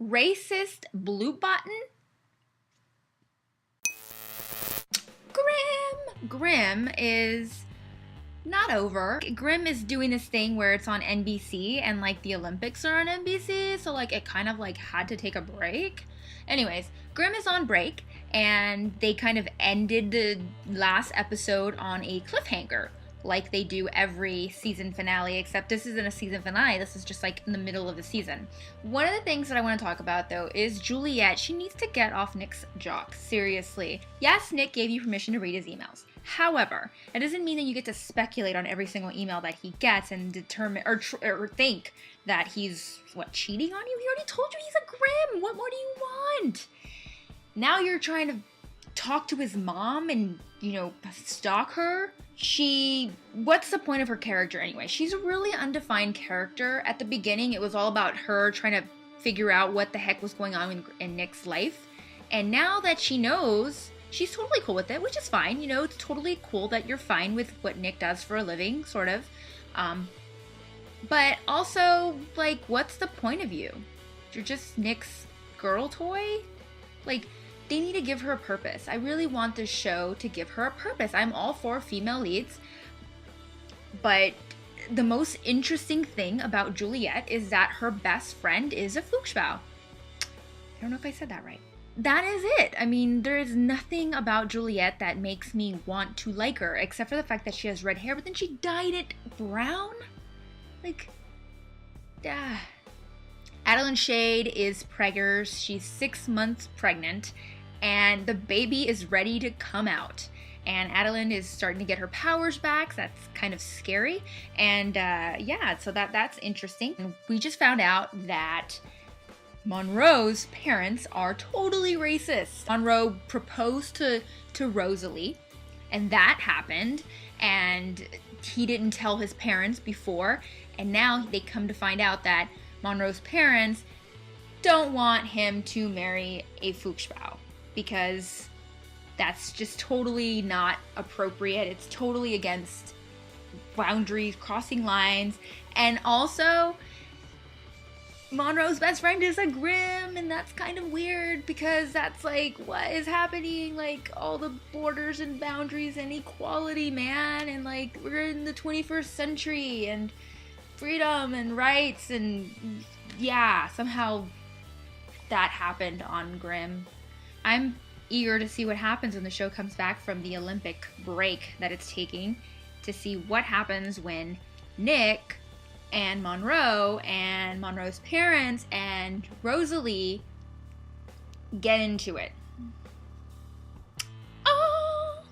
Racist Blutbaden? Grimm is not over. Grimm is doing this thing where it's on NBC and like the Olympics are on NBC, so like it kind of like had to take a break. Anyways, Grimm is on break and they kind of ended the last episode on a cliffhanger like they do every season finale, except this isn't a season finale, this is just like in the middle of the season. One of the things that I want to talk about though is Juliette. She needs to get off Nick's jock, seriously. Yes, Nick gave you permission to read his emails. However, it doesn't mean that you get to speculate on every single email that he gets and determine or think that he's, cheating on you? He already told you he's a Grimm. What more do you want? Now you're trying to talk to his mom and, stalk her? What's the point of her character anyway? She's a really undefined character. At the beginning, it was all about her trying to figure out what the heck was going on in Nick's life. And now that she knows, she's totally cool with it, which is fine. It's totally cool that you're fine with what Nick does for a living, sort of. But also, what's the point of you? You're just Nick's girl toy? They need to give her a purpose. I really want this show to give her a purpose. I'm all for female leads, but the most interesting thing about Juliette is that her best friend is a Fuchsbau. I don't know if I said that right. That is it. I mean, there is nothing about Juliette that makes me want to like her, except for the fact that she has red hair, but then she dyed it brown? Adeline Shade is preggers. She's 6 months pregnant, and the baby is ready to come out. And Adeline is starting to get her powers back, so that's kind of scary. And so that's interesting. And we just found out that Monroe's parents are totally racist. Monroe proposed to Rosalie, and that happened, and he didn't tell his parents before, and now they come to find out that Monroe's parents don't want him to marry a Fuchsbau because that's just totally not appropriate. It's totally against boundaries, crossing lines, and also Monroe's best friend is a Grimm, and that's kind of weird because that's what is happening, all the borders and boundaries and equality, man, and we're in the 21st century and freedom and rights, and somehow that happened on Grimm. I'm eager to see what happens when the show comes back from the Olympic break that it's taking, to see what happens when Nick and Monroe's parents and Rosalie get into it. Oh!